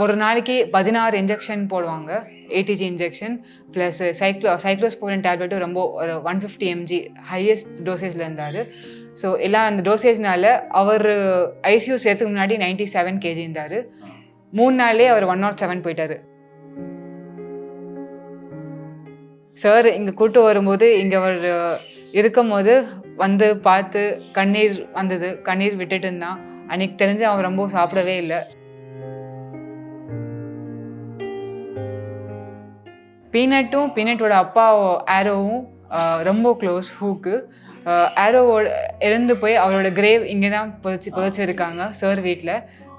ஒரு நாளைக்கு 16 இன்ஜெக்ஷன் போடுவாங்க. ஏடிஜி இன்ஜெக்ஷன் ப்ளஸ் சைக்ளோஸ்போரின் டேப்லெட்டும் ரொம்ப ஒரு 150 எம்ஜி ஹையஸ்ட் டோசேஜில் இருந்தார். ஸோ எல்லாம் அந்த டோசேஜ்னால அவர் ஐசியூ சேர்த்துக்கு முன்னாடி 97 கேஜி இருந்தார். 3 நாள்லேயே அவர் 107 போயிட்டார். சார் இங்கே கூட்டு வரும்போது இங்கே அவர் இருக்கும்போது வந்து பார்த்து கண்ணீர் வந்தது. கண்ணீர் விட்டுட்டு இருந்தான். அன்றைக்கி தெரிஞ்சு அவன் ரொம்ப சாப்பிடவே இல்லை. பீனட்டோட அப்பா ஆரோவும் ரொம்ப க்ளோஸ் ஹூக்கு. ஆரோவோட இறந்து போய் அவரோட கிரேவ் இங்கே தான் புதைச்சிருக்காங்க சார் வீட்டில்.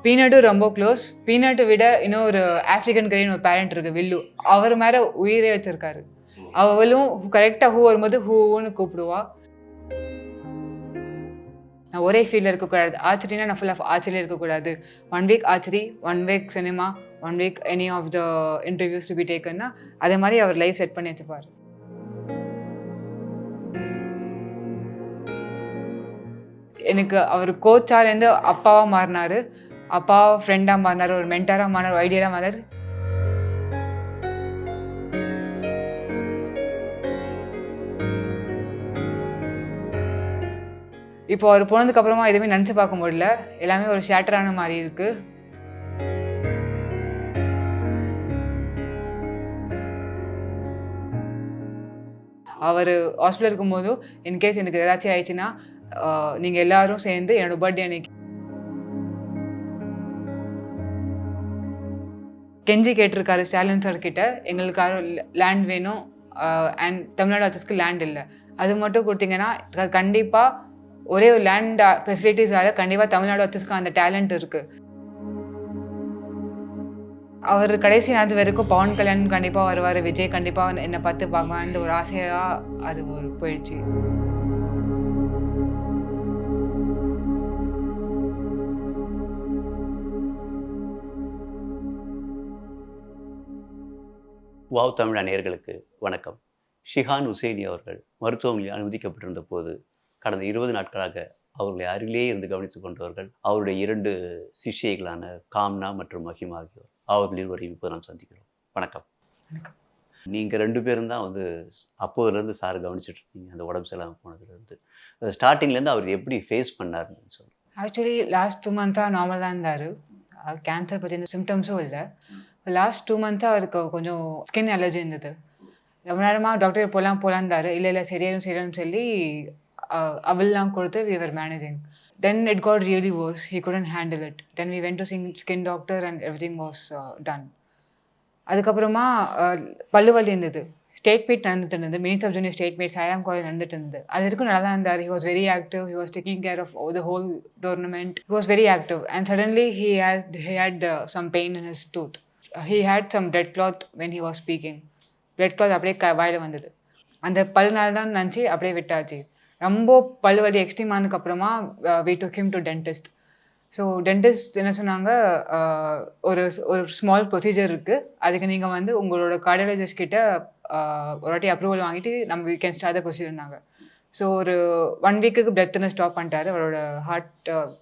பீனட்டும் ரொம்ப க்ளோஸ். பீனட்டை விட இன்னும் ஒரு ஆஃப்ரிக்கன் கிரேன்னு ஒரு பேரண்ட் இருக்குது வில்லு. அவர் மேலே உயிரே வச்சிருக்காரு. அவளும் கரெக்டாக ஹூ வரும்போது ஹூன்னு கூப்பிடுவா. நான் ஒரே ஃபீல்டில் இருக்கக்கூடாது. ஆர்ச்சரினா நான் ஃபுல்லாக ஆர்ச்சரியில் இருக்கக்கூடாது. 1 week archery, 1 week cinema, 1 week any of the interviews to be டேக்கன்னா அதே மாதிரி அவர் லைஃப் செட் பண்ணி வச்சுப்பார். எனக்கு அவர் கோச்சாலேருந்து அப்பாவாக மாறினார். அப்பாவை ஃப்ரெண்டாக மாறினார். ஒரு மென்டாராக மாறினார். ஒரு ஐடியாவாக மாறினார். இப்போ அவர் போனதுக்கப்புறமா எதுவுமே நினச்சி பார்க்க முடியல. எல்லாமே ஒரு ஷேட்டரான மாதிரி இருக்குது. அவர் ஹாஸ்பிட்டல் இருக்கும்போதும் இன்கேஸ் எனக்கு ஏதாச்சும் ஆயிடுச்சுன்னா நீங்கள் எல்லாரும் சேர்ந்து என்னோடய பர்த்டே அன்னைக்கு கெஞ்சி கேட்டிருக்காரு ஸ்டாலின் சார் கிட்ட, எங்களுக்காக லேண்ட் வேணும் அண்ட் தமிழ்நாடு ஆர்டிஸ்ட்க்கு லேண்ட் இல்லை, அது மட்டும் கொடுத்தீங்கன்னா கண்டிப்பாக ஒரே ஒரு லேண்ட் ஃபெசிலிட்டிஸால் கண்டிப்பாக தமிழ்நாடு ஆர்டிஸ்ட்க்கு அந்த டேலண்ட் இருக்குது. அவர் கடைசி நேரத்து வரைக்கும் பவன் கல்யாண் கண்டிப்பாக வருவார், விஜய் கண்டிப்பாக என்னை பார்த்து பார்க்குவேன், அந்த ஒரு ஆசையாக அது ஒரு போயிடுச்சு. வாவ் தமிழா நேயர்களுக்கு வணக்கம். ஷிஹான் ஹுசைனி அவர்கள் மருத்துவமனையில் அனுமதிக்கப்பட்டிருந்த போது கடந்த 20 நாட்களாக அவர்களை அருகிலேயே இருந்து கவனித்துக் கொண்டவர்கள் அவருடைய 2 சிஷ்யைகளான காம்னா மற்றும் மஹிமா ஆகியோர். அவர்கள் இருவரையும் இப்போது நாம் சந்திக்கிறோம். வணக்கம். வணக்கம். நீங்கள் 2 பேரும் தான் அப்போதுலேருந்து சார் கவனிச்சுட்டு இருக்கீங்க, அந்த உடம்பு சரியில்லாமல் போனதுலேருந்து. ஸ்டார்டிங்லேருந்து அவர் எப்படி ஃபேஸ் பண்ணாருன்னு சொல்லுங்கள். ஆக்சுவலி லாஸ்ட் 2 மந்த்தாக நார்மல் தான் இருந்தார். கேன்சர் பற்றி எந்த சிம்டம்ஸும் இல்லை. லாஸ்ட் 2 மந்த்தாக அவருக்கு கொஞ்சம் ஸ்கின் அலர்ஜி இருந்தது. ரொம்ப நேரமாக டாக்டர் போகலான்றாரு. இல்லை சரியாயிரும் சொல்லி அவெல்லாம் கொடுத்து we were managing. Then it got really worse. He couldn't handle it. Then we went to see skin doctor and everything was done. அதுக்கப்புறமா பல்லு வலி இருந்தது. ஸ்டேட் மீட் நடந்துட்டு இருந்தது. Mini sub junior state meet Sairam college நடந்துட்டு இருந்தது. அது வரைக்கும் நல்லா தான் இருந்தார். He was very active. He was taking care of the whole tournament. He was very active. And suddenly he had some pain in his tooth. He had some blood clot when he was speaking. blood clot அப்படியே வாயில் வந்தது. அந்த பல்லுனால தான் நினச்சி அப்படியே விட்டாச்சு. ரொம்ப பல்லு வலி எக்ஸ்ட்ரீம் ஆனதுக்கப்புறமா we took him to dentist. So dentist என்ன சொன்னாங்க, ஒரு ஸ்மால் ப்ரொசீஜர் இருக்குது, அதுக்கு நீங்கள் உங்களோட கார்டியாலஜிஸ்ட் கிட்ட ஒரு வாட்டி அப்ரூவல் வாங்கிட்டு நம்ம we can start the procedure. So ஒரு 1 வீக்குக்கு பிளத்துன்னு ஸ்டாப் பண்ணிட்டாரு. அவரோட ஹார்ட்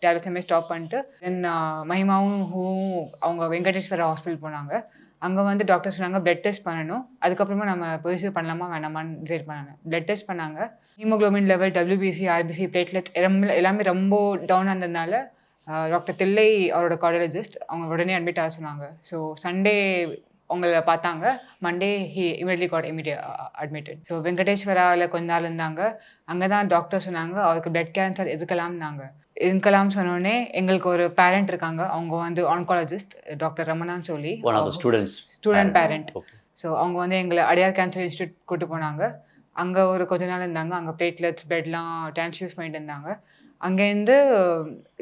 டேப்லெட்ஸுமே ஸ்டாப் பண்ணிட்டு தென் மஹிமாவும் அவங்க வெங்கடேஸ்வரா ஹாஸ்பிட்டல் போனாங்க. அங்கே டாக்டர் சொன்னாங்க பிளட் டெஸ்ட் பண்ணணும், அதுக்கப்புறமா நம்ம ப்ரொசீஜர் பண்ணலாமா வேணாமான்னு டிசைட் பண்ணாங்க. பிளட் டெஸ்ட் பண்ணாங்க. Haemoglobin level, WBC, RBC, platelets எல்லாமே ரொம்ப டவுன் இருந்ததுனால டாக்டர் தில்லை அவரோட கார்டியாலஜிஸ்ட் அவங்க உடனே அட்மிட் ஆக சொன்னாங்க. ஸோ சண்டே அவங்கள பார்த்தாங்க. Monday he immediately got admitted. So வெங்கடேஸ்வராவில் கொஞ்ச நாள் இருந்தாங்க. அங்கே தான் டாக்டர் சொன்னாங்க அவருக்கு பிளட் கேன்சர் இருக்கலாம் சொன்னோடனே எங்களுக்கு ஒரு பேரண்ட் இருக்காங்க, அவங்க ஆன்காலஜிஸ்ட் டாக்டர் ரமணான்னு சொல்லி ஸ்டூடெண்ட் பேரண்ட். ஸோ அவங்க எங்களை அடையார் கேன்சர் இன்ஸ்டியூட் கூட்டு போனாங்க. அங்கே ஒரு கொஞ்ச நாள் இருந்தாங்க. அங்கே பிளேட்லெட்ஸ் பிளட்லாம் டிரான்ஸ்ஃபியூஸ் பண்ணிட்டு இருந்தாங்க. அங்கேருந்து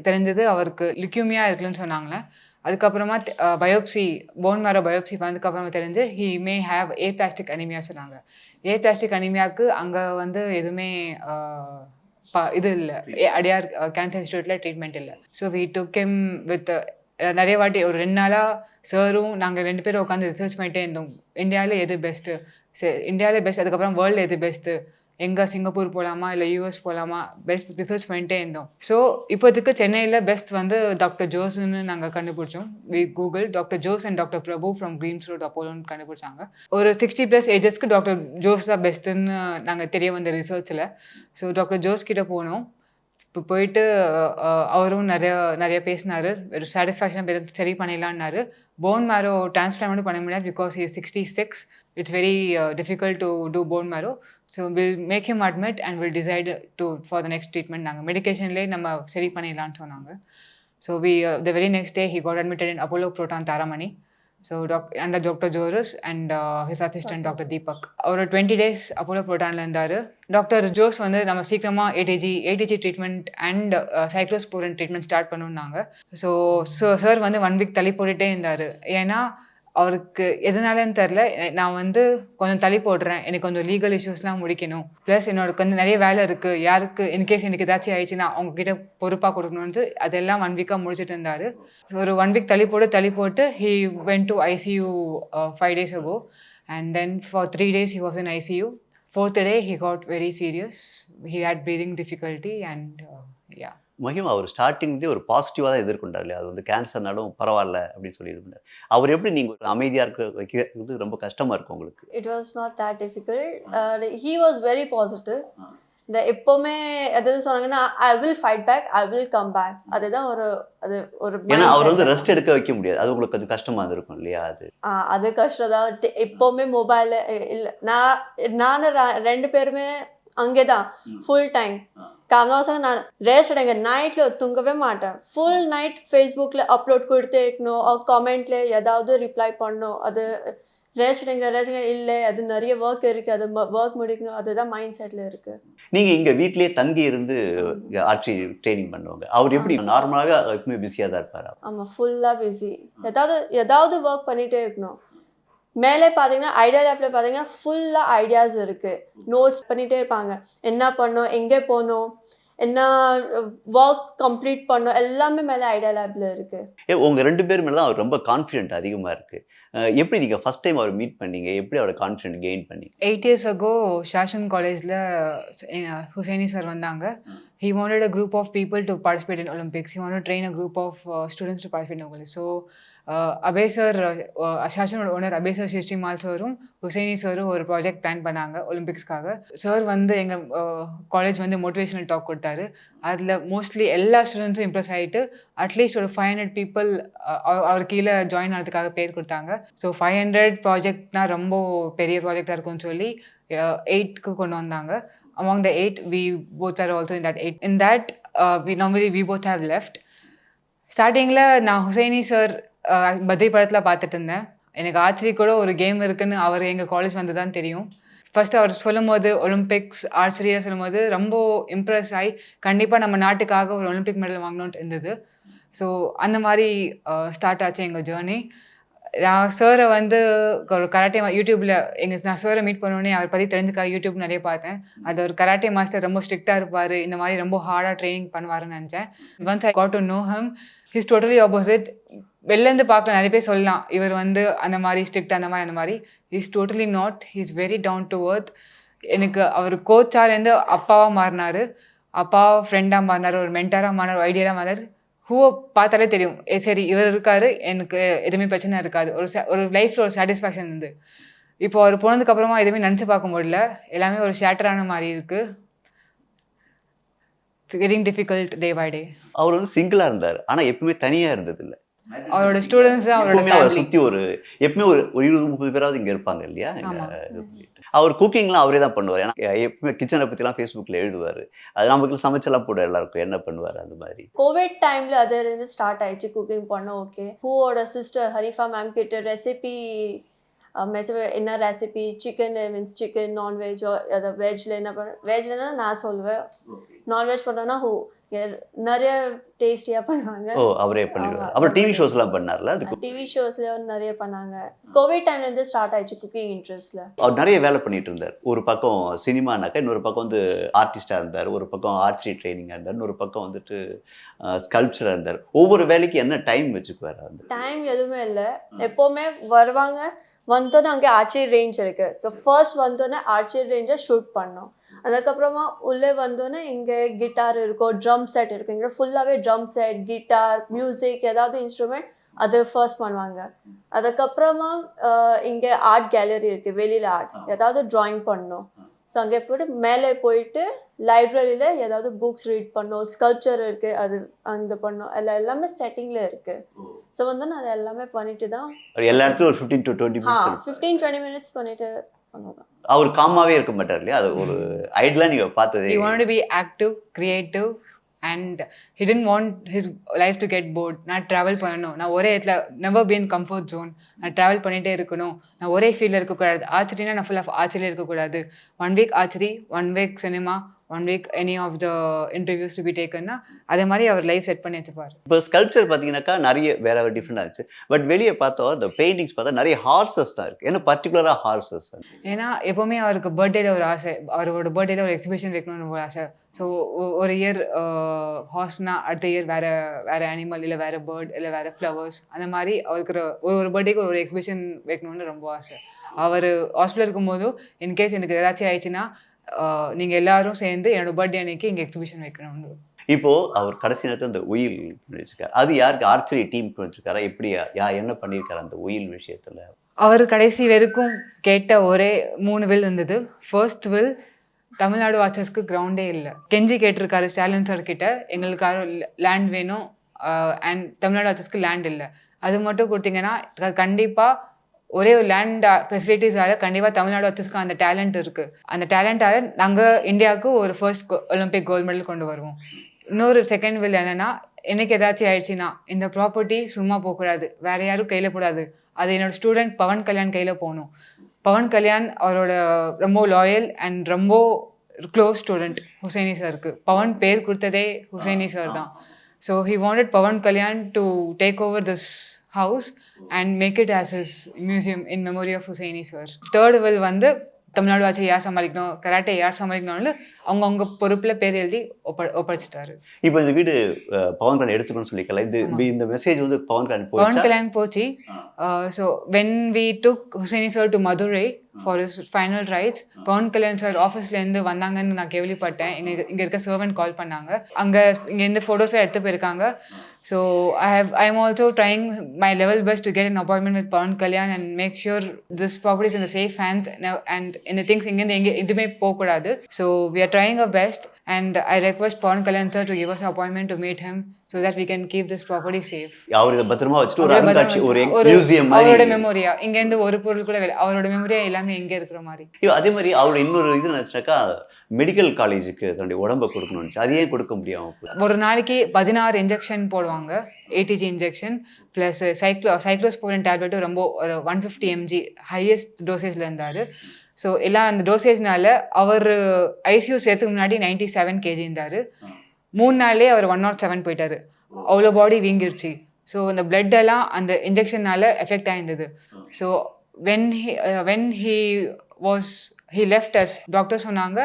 தெரிஞ்சது அவருக்கு லிக்யூமியா இருக்குன்னு சொன்னாங்களே. அதுக்கப்புறமா பயோப்சி, போன் மேரோ பயோப்சி வந்ததுக்கப்புறமா தெரிஞ்சு he may have aplastic anaemia சொன்னாங்க. ஏபிளாஸ்டிக் அனிமியாவுக்கு அங்கே எதுவுமே இது இல்லை, அடையார் கேன்சர் இன்ஸ்டியூட்டில் ட்ரீட்மெண்ட் இல்லை. So we took him with நிறைய வாட்டி ஒரு 2 நாளாக சாரும் நாங்கள் 2 பேரும் உட்காந்து ரிசர்ச் பண்ணிட்டே இருந்தோம். இந்தியாவிலே எது பெஸ்ட்டு, இந்தியாவிலே பெஸ்ட், அதுக்கப்புறம் வேர்ல்டு எது பெஸ்ட்டு, எங்கே சிங்கப்பூர் போகலாமா இல்லை யூஎஸ் போகலாமா பெஸ்ட் ரிசர்ச் பண்ணிட்டே இருந்தோம். ஸோ இப்போதைக்கு சென்னையில் பெஸ்ட் வந்து டாக்டர் ஜோஸ்ன்னு நாங்கள் கண்டுபிடிச்சோம். Google doctor Jose and doctor Prabhu from Greens Road அப்போலோன்னு கண்டுபிடிச்சாங்க. ஒரு 60+ ஏஜஸ்க்கு டாக்டர் ஜோஸ் தான் பெஸ்ட்டுன்னு நாங்கள் தெரிய வந்த ரிசர்ச்சில். ஸோ டாக்டர் ஜோஸ் கிட்ட போனோம். இப்போ போயிட்டு அவரும் நிறைய பேசினார். ஒரு சாட்டிஸ்ஃபேக்ஷன் சரி பண்ணிடலான்னாரு. போன் மேரோ டிரான்ஸ்பிளான்ட் மட்டும் பண்ண முடியாது because he is 66. It's very difficult to do bone marrow. So will make him admit and will decide for the next treatment. நாங்கள் மெடிக்கேஷன்லேயே நம்ம சரி பண்ணிடலான்னு சொன்னாங்க. So the very next day he got admitted in Apollo Proton Taramani. So under Dr. Joris and his assistant Dr. Deepak. அவர் 20 days Apollo ப்ரோட்டானில் இருந்தார். Doctor Jose வந்து நம்ம சீக்கிரமாக ATG treatment and cyclosporine treatment start பண்ணணுன்னாங்க. So sir வந்து 1 week தள்ளி போட்டுகிட்டே இருந்தார். ஏன்னா அவருக்கு எதனாலன்னு தெரில, நான் வந்து கொஞ்சம் தள்ளி போடுறேன், எனக்கு கொஞ்சம் லீகல் இஷ்யூஸ்லாம் முடிக்கணும், ப்ளஸ் என்னோட கொஞ்சம் நிறைய வேலை இருக்குது, யாருக்கு இன்கேஸ் எனக்கு ஏதாச்சும் ஆயிடுச்சுன்னா அவங்கக்கிட்ட பொறுப்பாக கொடுக்கணுன்ட்டு அதெல்லாம் 1 வீக்காக முடிச்சுட்டு இருந்தார். ஒரு 1 வீக் தள்ளி போட்டு he went to ICU 5 days ago and then for 3 days he was in ICU. 4th day he got very serious. He had breathing difficulty and yeah. மகிமா அவர் ஸ்டார்டிங்லேயே ஒரு பாசிட்டிவாக தான் எதிர்கொண்டார் இல்லையா? அது வந்து கேன்சர்னாலும் பரவாயில்ல அப்படின்னு சொல்லி இது பண்ணார். அவர் எப்படி நீங்கள் அமைதியாக வைக்கிறது ரொம்ப கஷ்டமாக இருக்கும் உங்களுக்கு? It was not that difficult. He was very positive. இந்த எப்போவுமே எதாவது சொன்னாங்கன்னா I will fight back, I will come back. அதுதான் ஒரு ஏன்னா அவர் வந்து ரெஸ்ட் எடுக்க வைக்க முடியாது. அது உங்களுக்கு கொஞ்சம் கஷ்டமாக இருந்திருக்கும் இல்லையா? அது கஷ்டம் தான். எப்போவுமே மொபைல் இல்லை. நானும் 2 பேருமே அங்கே தான் ஃபுல் டைம். காரணம் நான் ரெஸ்ட் எடுங்க, நைட்டில் தூங்கவே மாட்டேன். ஃபுல் நைட் ஃபேஸ்புக்கில் அப்லோட் கொடுத்தே இருக்கணும், காமெண்ட்ல ஏதாவது ரிப்ளை பண்ணணும். அது ரெஸ்ட் எடுங்க இல்லை, அது நிறைய ஒர்க் இருக்குது, அது ஒர்க் முடிக்கணும். அதுதான் மைண்ட் செட்டில் இருக்குது. நீங்கள் இங்கே வீட்லேயே தங்கி இருந்து ஆர்ச்சி ட்ரைனிங் பண்ணுவாங்க. அவர் எப்படி நார்மலாகவே எப்பவுமே பிஸியாக தான் இருப்பார்? ஆமாம், ஃபுல்லாக பிஸி. ஏதாவது ஒர்க் பண்ணிகிட்டே இருக்கணும். மேலே பார்த்தீங்கன்னா ஐடியா லேப்பில் பார்த்தீங்கன்னா ஃபுல்லாக ஐடியாஸ் இருக்குது. நோட்ஸ் பண்ணிகிட்டே இருப்பாங்க. என்ன பண்ணோம், எங்கே போகணும், என்ன ஒர்க் கம்ப்ளீட் பண்ணோம், எல்லாமே மேலே ஐடியா லேப்பில் இருக்குது. உங்கள் 2 பேர் மேலே தான் அவர் ரொம்ப கான்ஃபிடென்ட் அதிகமாக இருக்குது. எப்படி நீங்கள் ஃபஸ்ட் டைம் அவர் மீட் பண்ணீங்க? எப்படி அவரோட கான்ஃபிடென்ட் கெயின் பண்ணீங்க? 8 years ago ஷாஷன் காலேஜில் ஹுசைனி சார் வந்தாங்க. He wanted a group of people to participate in Olympics. He wanted to train a group of students to participate in Olympics. So Abhay sir, ஷாஷனோட owner Abhay sir, Shrimal சாரும் ஹுசைனி சாரும் ஒரு project plan பண்ணாங்க ஒலிம்பிக்ஸ்க்காக. Sir வந்து எங்கள் college வந்து motivational talk கொடுத்தாரு. அதில் மோஸ்ட்லி எல்லா ஸ்டூடெண்ட்ஸும் இம்ப்ரெஸ் ஆகிட்டு அட்லீஸ்ட் ஒரு 500 people அவர் கீழே ஜாயின் ஆனதுக்காக பேர் கொடுத்தாங்க. ஸோ 500 ப்ராஜெக்ட்னா ரொம்ப பெரிய ப்ராஜெக்டாக இருக்கும்னு சொல்லி 8க்கு கொண்டு வந்தாங்க. Among the 8, we both were also in that 8. In that, we both have left. ஸ்டார்டிங்கில் நான் ஹுசைனி சார் பத்ரி படத்தில் பார்த்துட்டு இருந்தேன். எனக்கு ஆர்ச்சரி கூட ஒரு கேம் இருக்குன்னு அவர் எங்கள் காலேஜ் வந்து தான் தெரியும். ஃபர்ஸ்ட் அவர் சொல்லும் போது ஒலிம்பிக்ஸ் ஆர்ச்சரியாக சொல்லும் போது ரொம்ப இம்ப்ரெஸ் ஆகி கண்டிப்பாக நம்ம நாட்டுக்காக ஒரு ஒலிம்பிக் மெடல் வாங்கணுன்ட்டு இருந்தது. ஸோ அந்த மாதிரி ஸ்டார்ட் ஆச்சு எங்கள் ஜேர்னி. நான் சாரை வந்து ஒரு கராட்டே யூடியூப்பில் நான் சாரை மீட் பண்ணோடனே அவர் பற்றி தெரிஞ்சுக்காக யூடியூப் நிறைய பார்த்தேன். அது ஒரு கராட்டே மாஸ்டர், ரொம்ப ஸ்ட்ரிக்டாக இருப்பார், இந்த மாதிரி ரொம்ப ஹார்டாக ட்ரைனிங் பண்ணுவாருன்னு நினச்சேன். Once I got to know him, his totally opposite. வெளிலேருந்து பார்க்க நிறைய பேர் சொல்லலாம் இவர் வந்து அந்த மாதிரி ஸ்ட்ரிக்ட் அந்த மாதிரி. Is totally not. He is very down to earth. எனக்கு அவர் கோச்சாலேருந்து அப்பாவாக மாறினார், அப்பாவாக ஃப்ரெண்டாக மாறினார், ஒரு மென்டாராக மாறினார், ஒரு ஐடியாவாக மாறினார். ஹூவை பார்த்தாலே தெரியும், சரி இவர் இருக்காரு, எனக்கு எதுவுமே பிரச்சனை இருக்காது. ஒரு லைஃப்பில் ஒரு சாட்டிஸ்ஃபேக்ஷன் இருந்து. இப்போ அவர் போனதுக்கப்புறமா எதுவுமே நினச்சி பார்க்க முடியல, எல்லாமே ஒரு ஷேட்டரான மாதிரி இருக்குது. It's getting difficult day by day. அவர் வந்து சிங்கிளாக இருந்தார், ஆனால் எப்பவுமே தனியாக இருந்ததில்லை. அவரோட ஸ்டூடெண்ட்ஸ் அவரை சுற்றி எப்பவுமே ஒரு 20-30 பேராவது இங்கே இருப்பாங்க இல்லையா? அவர் குக்கிங்லாம் அவரே தான் பண்ணுவார். ஏன்னா எப்பவுமே கிச்சனை பற்றிலாம் ஃபேஸ்புக்கில் எழுதுவார். அது நமக்கு சமைச்செல்லாம் போட எல்லாருக்கும் என்ன பண்ணுவார் அந்த மாதிரி. கோவிட் டைமில் அதிலிருந்து ஸ்டார்ட் ஆயிடுச்சு குக்கிங் பண்ண. ஓகே, ஹூவோட சிஸ்டர் ஹரிஃபா மேம் கிட்ட ரெசிபி என்ன recipe, chicken means chicken, non veg அதை வெஜ்ல என்ன பண்ண, வெஜ்லன்னா நான் சொல்லுவேன், நான்வெஜ் பண்ணோன்னா ஹூ நிறைய டேஸ்டியாக பண்ணுவாங்க. ஓ, அவரே பண்ணுவார். அப்புறம் டிவி ஷோஸ்லாம் பண்ணார்ல, டிவி ஷோஸ்ல நிறைய பண்ணாங்க. கோவிட் டைம்லேருந்து ஸ்டார்ட் ஆயிடுச்சு குக்கிங் இன்ட்ரெஸ்ட்ல. அவர் நிறைய வேலை பண்ணிட்டு இருந்தார். ஒரு பக்கம் சினிமானாக்கா, இன்னொரு பக்கம் வந்து ஆர்டிஸ்டாக இருந்தார், ஒரு பக்கம் ஆர்ச்சரி ட்ரைனிங்காக இருந்தார், இன்னொரு பக்கம் வந்துட்டு ஸ்கல்ப்சராக இருந்தார். ஒவ்வொரு வேலைக்கு என்ன டைம் வச்சுக்குவார்? அந்த டைம் எதுவுமே இல்லை. எப்போவுமே வருவாங்க, வந்தோன்னே அங்கே ஆர்ச்சரி ரேஞ்ச் இருக்குது. ஸோ ஃபர்ஸ்ட் வந்தோன்னே ஆர்ச்சரி ரேஞ்சை ஷூட் பண்ணோம். அதுக்கப்புறமா உள்ளே வந்தோன்னே இங்கே கிட்டார் இருக்கும், ட்ரம் செட் இருக்கும். இங்கே ஃபுல்லாகவே ட்ரம் செட், கிட்டார், மியூசிக், ஏதாவது இன்ஸ்ட்ருமெண்ட் அது ஃபர்ஸ்ட் பண்ணுவாங்க. அதுக்கப்புறமா இங்கே ஆர்ட் கேலரி இருக்குது, வெளியில் ஆர்ட் ஏதாவது ட்ராயிங் பண்ணணும். ஸோ அங்கே போய்ட்டு மேலே போயிட்டு லைப்ரரியில் ஏதாவது புக்ஸ் ரீட் பண்ணோம், ஸ்கல்ப்சர் இருக்குது அது அந்த பண்ணோம், எல்லாமே செட்டிங்கில் இருக்குது. ஸோ வந்து நான் அதை எல்லாமே பண்ணிட்டு தான் எல்லா இடத்துலையும் ஒரு 15 to 20 minutes 15-20 மினிட்ஸ் பண்ணிட்டு பண்ணுவேன். அவர் காமாவே இருக்க மாட்டார் இல்லையா? அது ஒரு ஐடியலாக நீங்கள் பார்த்தது. He wanted to be active, creative, and he didn't want his life to get bored. நான் ட்ராவல் பண்ணணும், நான் ஒரே இடத்துல never be in comfort zone, நான் ட்ராவல் பண்ணிகிட்டே இருக்கணும், நான் ஒரே ஃபீல்டில் இருக்கக்கூடாது. ஆர்ச்சரினா நான் ஃபுல் ஆஃப் ஆர்ச்சரியில் இருக்கக்கூடாது. 1 week archery, 1 week cinema, 1 week any of the interviews to be டேக்கன்னா அதே மாதிரி அவர் லைஃப் செட் பண்ணி வச்சுப்பார். இப்போ ஸ்கல்ப்சர் பார்த்தீங்கன்னாக்கா நிறைய வேற டிஃப்ரெண்டாக இருந்துச்சு. பட் வெளியே பார்த்தோம் இந்த பெயிண்டிங்ஸ் பார்த்தா நிறைய ஹார்சஸ் தான் இருக்குது. ஏன்னா பர்டிகுலராக ஹார்சஸ். ஏன்னா எப்போவுமே அவருக்கு பர்த்டேல ஒரு ஆசை, அவரோட பர்த்டேல ஒரு எக்ஸிபிஷன் வைக்கணும்னு ஒரு ஆசை. ஸோ ஒரு இயர் ஹார்ஸ்னா அடுத்த இயர் வேறு அனிமல், இல்லை வேறு பேர்ட், இல்லை வேறு ஃப்ளவர்ஸ், அந்த மாதிரி அவருக்கு ஒரு பர்த்டேக்கு ஒரு எக்ஸிபிஷன் வைக்கணும்னு ரொம்ப ஆசை. அவர் ஹாஸ்பிட்டல் இருக்கும்போதும் இன்கேஸ் எனக்கு ஏதாச்சும் ஆயிடுச்சுன்னா நீங்கள் எல்லாரும் சேர்ந்து என்னோட பர்த்டே அன்னைக்கு இங்கே எக்ஸிபிஷன் வைக்கணும்னு. இப்போ அவர் கடைசி நேரத்தில் அந்த உயில் பண்ணிருக்காரு. அது யாருக்கு? ஆர்ச்சரி டீம் பண்ணிருக்காரா? எப்படி என்ன பண்ணியிருக்காரு அந்த உயில் விஷயத்துல? அவர் கடைசி வரைக்கும் கேட்ட ஒரே 3 வில் இருந்தது. ஃபர்ஸ்ட் வில், தமிழ்நாடு வாட்சர்ஸ்க்கு கிரவுண்டே இல்லை. கெஞ்சி கேட்டிருக்காரு ஸ்டாலின் சார் கிட்ட, எங்களுக்கு லேண்ட் வேணும் அண்ட் தமிழ்நாடு வாட்சர்ஸ்க்கு லேண்ட் இல்லை, அது மட்டும் கொடுத்தீங்கன்னா கண்டிப்பாக ஒரே ஒரு லேண்ட் ஃபெசிலிட்டிஸால் கண்டிப்பாக தமிழ்நாடு வாட்சர்ஸ்க்கு அந்த டேலண்ட் இருக்குது, அந்த டேலண்டால் நாங்கள் இந்தியாவுக்கு ஒரு ஃபர்ஸ்ட் ஒலிம்பிக் கோல்டு மெடல் கொண்டு வருவோம். இன்னொரு செகண்ட் வில் என்னென்னா, எனக்கு ஏதாச்சும் ஆயிடுச்சுன்னா இந்த ப்ராப்பர்ட்டி சும்மா போகக்கூடாது, வேறு யாரும் கையில் போடாது, அது என்னோடய ஸ்டூடெண்ட் பவன் கல்யாண் கையில் போகணும். பவன் கல்யாண் அவரோட ரொம்ப லாயல் அண்ட் ரொம்ப க்ளோஸ் ஸ்டூடெண்ட் ஹுசைனி சாருக்கு. பவன் பேர் கொடுத்ததே ஹுசைனி சார் தான். So he wanted Pawan Kalyan to take over this house and make it as his museum in memory of Hussaini sir. Third will வந்து தமிழ்நாடு வாட்சி யார் சமாளிக்கணும், கராட்டே யார் சமாளிக்கணும்னு அவங்க பொறுப்பில் பேர் எழுதி ஒப்படைச்சிட்டாரு. இப்போ இந்த வீடு பவன் கல்யாண் எடுத்துக்கணும்னு சொல்லிக்கல, இந்த மெசேஜ் வந்து பவன் கல்யாண் போச்சு. So when we took Hussaini sir to Madurai for his final rites, Pawan Kalyan sir ஆஃபீஸ்லேருந்து வந்தாங்கன்னு நான் கேள்விப்பட்டேன். இங்கே இருக்க சர்வெண்ட் கால் பண்ணாங்க, அங்கே இங்கேருந்து ஃபோட்டோஸ்லாம் எடுத்து போயிருக்காங்க. So I'm also trying my level best to get an appointment with Pawan Kalyan and make sure this property is in the safe hands and in the things inge idume pokudadu. So we are trying our best and I request Pawan Kalyan sir to give us an appointment to meet him so that we can keep this property safe. அவரோட பத்திரமா வச்சிட்டு ஒரு அருங்காட்சி, ஒரு museum மாதிரி அவரோட மெமரியா இங்க இருந்து ஒரு பொருள் கூட அவரோட மெமரியா எல்லாமே எங்க இருக்கிற மாதிரி. அதே மாதிரி அவரோட இன்னொரு இது நினைச்சாக்கா மெடிக்கல் காலேஜுக்கு தன்னுடைய உடம்பை கொடுக்கணும்னு, அது ஏன் கொடுக்க முடியாமல்? ஒரு நாளைக்கு 16 இன்ஜெக்ஷன் போடுவாங்க, ATG இன்ஜெக்ஷன் ப்ளஸ் சைக்ளோஸ்போரின் டேப்லெட்டும் ரொம்ப ஒரு 150 mg ஹையஸ்ட் டோசேஜில் இருந்தார். ஸோ எல்லாம் அந்த டோசேஜ்னால அவர் ஐசியூ சேர்த்துக்கு முன்னாடி 97 kg இருந்தார். 3 நாள்லேயே அவர் 107 போயிட்டார். அவ்வளோ பாடி வீங்கிருச்சு. ஸோ அந்த பிளட் எல்லாம் அந்த இன்ஜெக்ஷனால் எஃபெக்ட் ஆயிருந்தது. So when he left us, doctor சொன்னாங்க,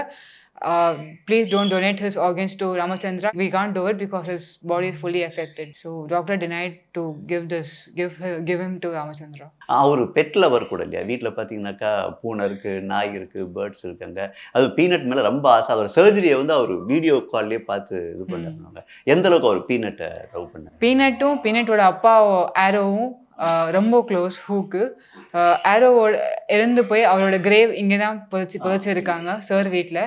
please don't donate his organs to Ramachandra. We can't do it because his body is fully affected. So doctor denied to give him to Ramachandra. அவர் pet lover கூட இல்லையா? வீட்டில் பார்த்தீங்கன்னாக்கா பூனை இருக்குது, நாய் இருக்குது, பேர்ட்ஸ் இருக்காங்க. அது பீனட் மேலே ரொம்ப ஆசை. அதோட சர்ஜரியை வந்து அவர் வீடியோ கால்லேயே பார்த்து இது பண்ணாங்க. எந்த அளவுக்கு அவர் பீனட்டை லவ் பண்ணாங்க? பீனட்டோட அப்பா ஆரோவும் ரொம்ப க்ளோஸ் ஹூக்கு. ஆரோவோட இறந்து போய் அவரோட கிரேவ் இங்கே தான் புதைச்சிருக்காங்க சார் வீட்டில்.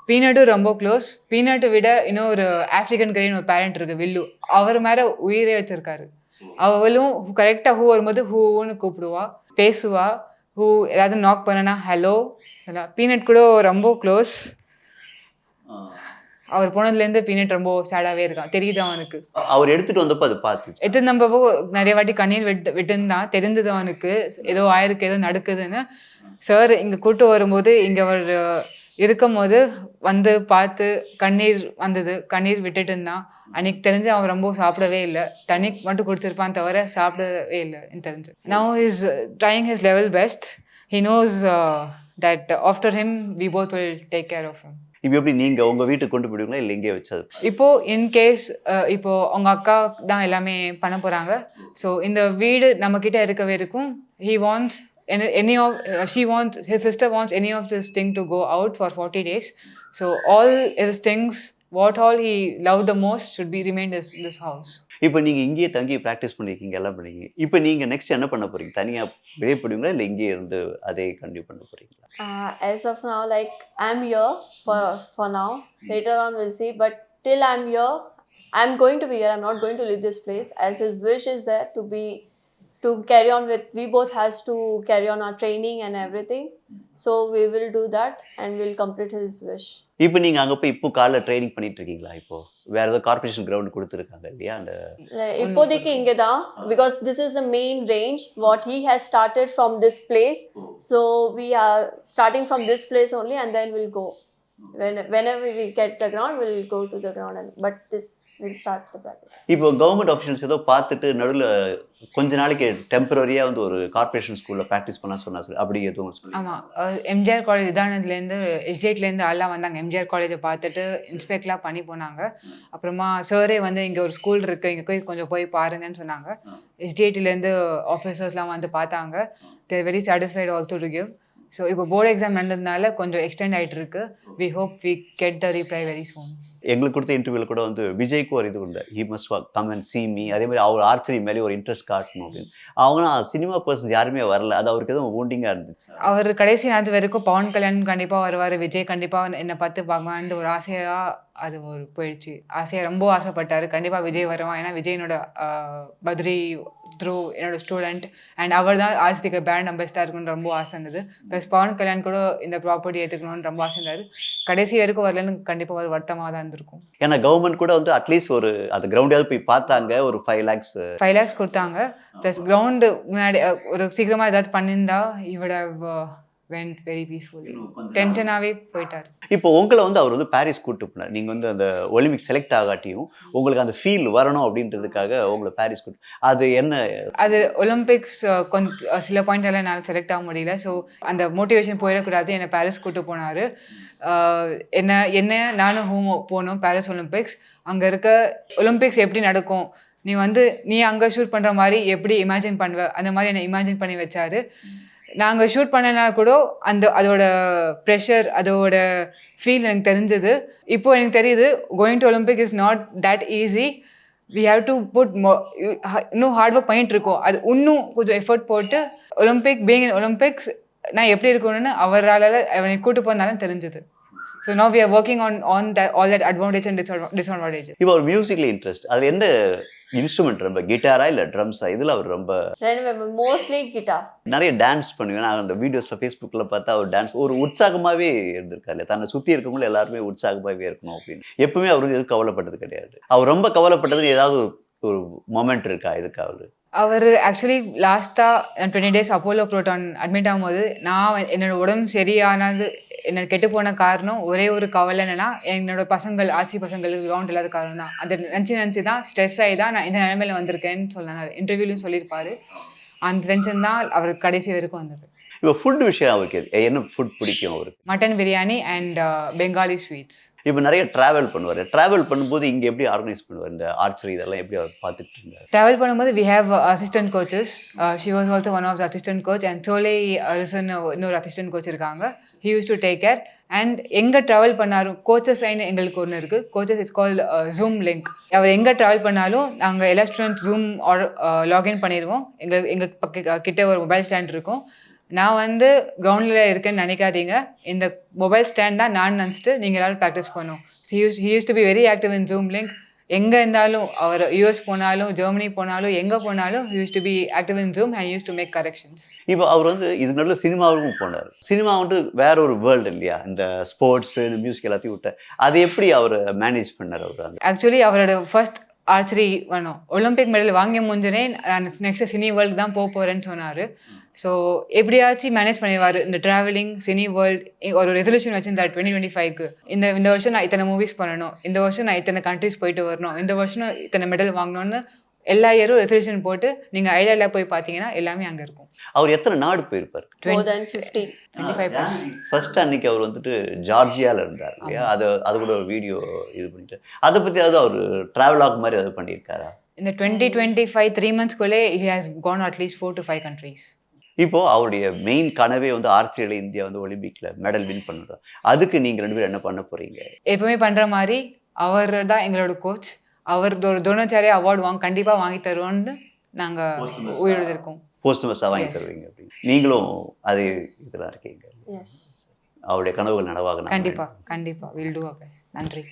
பீனட்டும் ரொம்ப க்ளோஸ். பீனட்டை விட இன்னும் ஒரு ஆஃப்ரிக்கன் கிரேன்னு ஒரு பேரண்ட் இருக்குது, வில்லு. அவர் மேலே உயிரே வச்சிருக்காரு. அவளும் கரெக்டாக ஹூ வரும்போது ஹூன்னு கூப்பிடுவா, பேசுவா. ஹூ ஏதாவது நாக் பண்ணனா ஹலோ சொல்லா. பீனட் கூட ரொம்ப க்ளோஸ். அவர் போனதுலேருந்து பீனட் ரொம்ப சேடாகவே இருக்கான், தெரியுது அவனுக்கு. அவர் எடுத்துகிட்டு வந்தப்போ அது எடுத்துட்டு வந்தப்போ நிறைய வாட்டி கண்ணீர் விட்டுந்தான். தெரிஞ்சது அவனுக்கு ஏதோ ஆயிருக்கு, ஏதோ நடக்குதுன்னு. சார் இங்கே கூட்டு வரும்போது இங்கே அவர் இருக்கும் போது வந்து பார்த்து கண்ணீர் வந்தது, கண்ணீர் விட்டுட்டு இருந்தான். அன்னைக்கு தெரிஞ்சு அவன் ரொம்ப சாப்பிடவே இல்லை, தண்ணி மட்டும் குடிச்சிருப்பான் தவிர சாப்பிடவே இல்லை எனக்கு தெரிஞ்சு. Now he is trying his level best. He knows that after him we both will take care of him. இப்போ எப்படி நீங்கள் உங்கள் வீட்டுக்கு கொண்டு போயிடுவீங்களா இல்லை எங்கேயே வச்சது? இப்போது இன்கேஸ் இப்போது அவங்க அக்கா தான் எல்லாமே பண்ண போகிறாங்க. ஸோ இந்த வீடு நம்மக்கிட்ட இருக்க வரைக்கும் he wants any of she wants, his sister wants any of this thing to go out for 40 days. So all his things, what all he loved the most should be remained in this house. இப்போ நீங்கள் இங்கேயே தங்கி practice பண்ணியிருக்கீங்க, எல்லாம் பண்ணீங்க. இப்போ நீங்கள் next என்ன பண்ண போகிறீங்க? தனியாக வெளியே போடுவீங்களா இல்லை இங்கேயே இருந்து அதே கண்டினியூ பண்ண போகிறீங்களா? As of now, like I'm here for now. Later on, we'll see. But till I'm here, I'm going to be here. I'm not going to leave this place. As his wish is there to carry on with. We both has to carry on our training and everything. So we will do that and we'll complete his wish. இப்போ நீங்கள் அங்கே போய் இப்போ காலைல training பண்ணிட்டு இருக்கீங்களா? இப்போ வேற ஏதோ கார்பரேஷன் கிரவுண்ட் கொடுத்துருக்காங்க இல்லையா? அந்த இப்போதைக்கு இங்கே தான், because this is the main range what he has started from this place. So we are starting from this place only and then we'll go. Whenever we get the ground, we'll go to the ground. But this will start the practice. இப்போ government officials ஏதோ பார்த்துட்டு நடுவில் கொஞ்ச நாளைக்கு டெம்பரரியாக வந்து ஒரு corporation ஸ்கூலில் practice பண்ண சொன்னாங்க, அப்படி எதுவும் சொல்லி? ஆமாம், எம்ஜிஆர் காலேஜ் இதானதுலேருந்து எஸ்டேட்லேருந்து எல்லாம் வந்தாங்க. எம்ஜிஆர் காலேஜை பார்த்துட்டு இன்ஸ்பெக்ட்லாம் பண்ணி போனாங்க. அப்புறமா சாரே வந்து இங்கே ஒரு ஸ்கூல் இருக்குது, இங்கே போய் கொஞ்சம் போய் பாருங்கன்னு சொன்னாங்க. எஸ்டிஏடிலேருந்து ஆஃபீஸர்ஸ்லாம் வந்து பார்த்தாங்க. They're very satisfied also to give. So இப்போ போர்டு எக்ஸாம் நடந்ததுனால கொஞ்சம் எக்ஸ்டெண்ட் ஆகிட்டு இருக்கு. We hope we get the reply very soon. எங்களுக்கு கொடுத்த இன்டர்வியூவில் கூட வந்து விஜய்க்கு ஒரு இது உண்டு, he must come and see me. அதே மாதிரி அவர் ஆர்ச்சரி மேலே ஒரு இன்ட்ரெஸ்ட் காட்டணும் அப்படின்னு. அவங்களாம் சினிமா பர்சன்ஸ் யாருமே வரல. அது அவருக்கு எதுவும் ஊண்டிங்காக இருந்துச்சு. அவர் கடைசி நேரத்து வரைக்கும் பவன் கல்யாண் கண்டிப்பாக வருவார், விஜய் கண்டிப்பாக என்னை பார்த்து பார்க்கலாம், அந்த ஒரு ஆசையாக அது ஒரு போயிடுச்சு. ஆசையாக ரொம்ப ஆசைப்பட்டார், கண்டிப்பாக விஜய் வருவான். ஏன்னா விஜய் என்னோட பத்ரி த்ரூ என்னோட ஸ்டூடெண்ட் அண்ட் அவர் தான் ஆசிரியக்க பேண்ட் அம்பேஸ்டாக இருக்கணும்னு ரொம்ப ஆசை இருந்தது. ப்ளஸ் பவன் கல்யாண் கூட இந்த ப்ராப்பர்ட்டி ஏற்றுக்கணும்னு ரொம்ப ஆசை இருந்தார். கடைசி வரைக்கும் வரலன்னு கண்டிப்பாக ஒரு வருத்தமாக தான் இருந்திருக்கும். ஏன்னா கவர்மெண்ட் கூட வந்து அட்லீஸ்ட் ஒரு அந்த கிரவுண்டாவது போய் பார்த்தாங்க. ஒரு 5 lakhs கொடுத்தாங்க. ப்ளஸ் கிரவுண்டு முன்னாடி ஒரு சீக்கிரமாக ஏதாவது பண்ணியிருந்தா இவட went very peacefully. டென்ஷனாகவே போயிட்டார். இப்போ உங்களை வந்து அவர் வந்து பாரிஸ் கூப்பிட்டு போனார். நீங்கள் வந்து அந்த ஒலிம்பிக் செலக்ட் ஆகாட்டியும் உங்களுக்கு அந்த ஃபீல் வரணும் அப்படின்றதுக்காக உங்களை பாரிஸ் கூப்பிட்டு, அது என்ன? அது ஒலிம்பிக்ஸ் கொஞ்சம் சில பாயிண்ட் எல்லாம் என்னால் செலக்ட் ஆக முடியல. ஸோ அந்த மோட்டிவேஷன் போயிடக்கூடாது, என்னை பாரிஸ் கூப்பிட்டு போனார். என்ன நானும் போனோம் பாரிஸ் ஒலிம்பிக்ஸ். அங்கே இருக்க ஒலிம்பிக்ஸ் எப்படி நடக்கும், நீ அங்கே ஷூட் பண்ணுற மாதிரி எப்படி இமேஜின் பண்ணுவ, அந்த மாதிரி என்னை இமேஜின் பண்ணி வச்சாரு. நாங்கள் ஷூட் பண்ணனா கூட அதோட ப்ரெஷர், அதோட ஃபீல் எனக்கு தெரிஞ்சது. இப்போ எனக்கு தெரியுது going to Olympic is not that easy. We have to put இன்னும் ஹார்ட் ஒர்க் பண்ணிட்டு இருக்கோம். அது இன்னும் கொஞ்சம் எஃபர்ட் போட்டு பீயிங் இன் ஒலிம்பிக்ஸ் நான் எப்படி இருக்கணும்னு அவரால் அவனை கூட்டு போனாலும் தெரிஞ்சது. So now we are working on all that advantage and disadvantage. இப்போ ஒரு மியூசிக்ல இன்ட்ரெஸ்ட், அது என்ன இன்ஸ்ட்ருமெண்ட்? ரொம்ப கிட்டாரா இல்லை ட்ரம்ஸா? இதில் அவர் ரொம்ப மோஸ்ட்லி கிட்டார். நிறைய டான்ஸ் பண்ணுவேன். நான் அந்த வீடியோஸில் ஃபேஸ்புக்கில் பார்த்தா அவர் டான்ஸ் ஒரு உற்சாகமாகவே இருந்திருக்காரு. தன்னை சுற்றி இருக்கவங்களும் எல்லாருமே உற்சாகமாகவே இருக்கணும் அப்படின்னு எப்பவுமே அவர் எதுவும் கவலைப்பட்டது கிடையாது. அவர் ரொம்ப கவலைப்பட்டது ஏதாவது ஒரு மொமெண்ட் இருக்கா இதுக்காவது? அவர் ஆக்சுவலி லாஸ்ட்டாக 20 days அப்போலோ ப்ரோட்டான் அட்மிட் ஆகும்போது நான் என்னோட உடம்பு சரியானது என்னோட கெட்டு போன காரணம் ஒரே ஒரு கவலை என்னன்னா, என்னோட ஆட்சி பசங்களுக்கு கிரவுண்ட் இல்லாத காரணம் தான். அதை நினச்சி தான் ஸ்ட்ரெஸ் ஆகி தான் நான் இந்த நிலைமையில வந்திருக்கேன்னு சொன்னார். இன்டர்வியூலையும் சொல்லியிருப்பாரு. அந்த டென்ஷன் தான் அவருக்கு கடைசி வரைக்கும் வந்தது. இப்போ ஃபுட் விஷயம் அவருக்கு என்ன ஃபுட் பிடிக்கும்? அவருக்கு mutton biryani and Bengali sweets. இப்போ நிறைய ட்ராவல் பண்ணுவார். ட்ராவல் பண்ணும்போது இங்கே எப்படி ஆர்கனைஸ் பண்ணுவார்? இந்த ஆர்ச்சரி இதெல்லாம் எப்படி அவர் பார்த்துட்டு இருந்தார்? ட்ராவல் பண்ணும்போது we have assistant coaches. She was also one of the assistant coach and சோலே இன்னொரு அசிஸ்டன்ட் கோச் இருக்காங்க. He use to take care. And எங்கே ட்ராவல் பண்ணாலும் கோச்சஸ் ஐன்னு எங்களுக்கு ஒன்று இருக்குது. Coaches it's call Zoom link. அவர் எங்கே ட்ராவல் பண்ணாலும் நாங்கள் எல்லா ஸ்டூடெண்ட் ஜூம் லாகின் பண்ணிடுவோம். எங்கள் கிட்ட ஒரு மொபைல் ஸ்டாண்ட் இருக்கும். நான் கிரவுண்டில் இருக்கேன்னு நினைக்காதீங்க, இந்த மொபைல் ஸ்டாண்ட் தான் நான் நினச்சிட்டு நீங்கள் எல்லோரும் ப்ராக்டிஸ் பண்ணும். He use to be very active in Zoom link. எங்கே இருந்தாலும் அவர் யூஎஸ் போனாலும் ஜெர்மனி போனாலும் எங்கே போனாலும் he use to be active in Zoom and use to make corrections. இப்போ அவர் இது நல்ல சினிமாவுக்கும் போனார். சினிமா வேற ஒரு வேர்ல்டு இல்லையா? இந்த ஸ்போர்ட்ஸ் இந்த மியூசிக் எல்லாத்தையும் விட்டார். அதை எப்படி அவர் மேனேஜ் பண்ணார்? அவர் ஆக்சுவலி அவரோட ஃபர்ஸ்ட் ஆர்ச்சரி வேணும் ஒலிம்பிக் மெடல் வாங்கி முடிஞ்சோடனே நான் நெக்ஸ்ட் சினி வேர்ல்டு தான் போகிறேன்னு சொன்னார். ஸோ எப்படியாச்சும் மேனேஜ் பண்ணிடுவார். இந்த ட்ராவலிங் சினி வேர்ல்டு ஒரு ரெசல்யூஷன் வச்சுருந்தார் 2025க்கு. இந்த வருஷம் நான் இத்தனை மூவிஸ் பண்ணணும், இந்த வருஷம் நான் இத்தனை கண்ட்ரிஸ் போயிட்டு வரணும், இந்த வருஷம் இத்தனை மெடல் வாங்கணும்னு எல்லா இயரும் ரெசல்யூஷன் போட்டு நீங்கள் ஐடியாவில் போய் பார்த்தீங்கன்னா எல்லாமே அங்கே இருக்கும். அவர் எத்தனை நாடு போயிருப்பார்? 25 ஃபர்ஸ்ட் அன்னைக்கு அவர் ஜார்ஜியாவில் இருந்தார் இல்லையா? அது கூட ஒரு வீடியோ இது பண்ணிட்டு அதை பற்றி அவர் ட்ராவலாக் மாதிரி அது பண்ணியிருக்காரா? இந்த 2025 3 monthsக்குள்ளே he has gone at least 4 to 5 countries. இப்போ அவருடைய மெயின் கனவே வந்து ஆர்ச்சரியில் இந்தியா வந்து ஒலிம்பிக்ல மெடல் வின் பண்ணுறது. அதுக்கு நீங்க 2 பேரும் என்ன பண்ண போறீங்க? எப்பவுமே பண்ற மாதிரி அவர் தான் எங்களோட கோச். அவர் ஒரு துரோணாச்சாரியா அவார்டு கண்டிப்பா வாங்கி தருவோம்னு நாங்க உயிரோட இருக்கோம். போஸ்டமஸா வாங்கி Yes. தருவீங்க அப்படின்னு. நீங்களும் அது இதெல்லாம் இருக்கீங்க. எஸ் அவருடைய கனவுகள் நனவாக கண்டிப்பா வில் டூ அவர் பெஸ்ட். நன்றி.